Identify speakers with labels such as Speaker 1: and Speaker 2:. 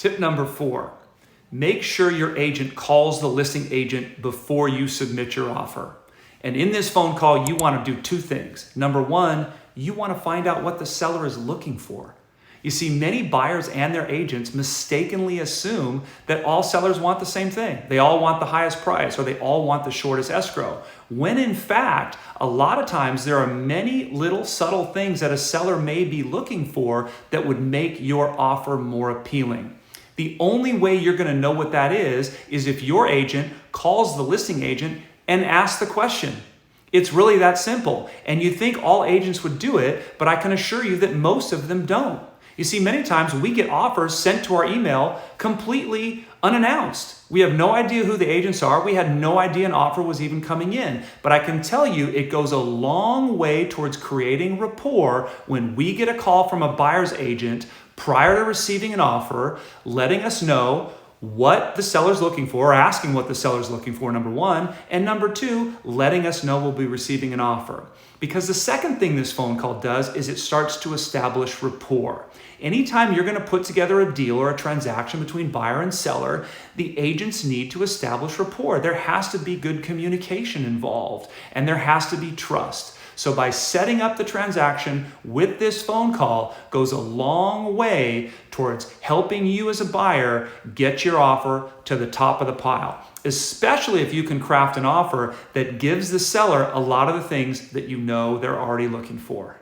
Speaker 1: Tip number 4, make sure your agent calls the listing agent before you submit your offer. And in this phone call, you want to do 2 things. Number 1, you want to find out what the seller is looking for. You see, many buyers and their agents mistakenly assume that all sellers want the same thing. They all want the highest price, or they all want the shortest escrow. When in fact, a lot of times there are many little subtle things that a seller may be looking for that would make your offer more appealing. The only way you're going to know what that is if your agent calls the listing agent and asks the question. It's really that simple. And you think all agents would do it, but I can assure you that most of them don't. You see, many times we get offers sent to our email completely unannounced. We have no idea who the agents are. We had no idea an offer was even coming in. But I can tell you it goes a long way towards creating rapport when we get a call from a buyer's agent prior to receiving an offer, letting us know what the seller's looking for, or asking what the seller's looking for, number 1, and number 2, letting us know we'll be receiving an offer. Because the second thing this phone call does is it starts to establish rapport. Anytime you're going to put together a deal or a transaction between buyer and seller, the agents need to establish rapport. There has to be good communication involved, and there has to be trust. So by setting up the transaction with this phone call goes a long way towards helping you as a buyer get your offer to the top of the pile, especially if you can craft an offer that gives the seller a lot of the things that you know they're already looking for.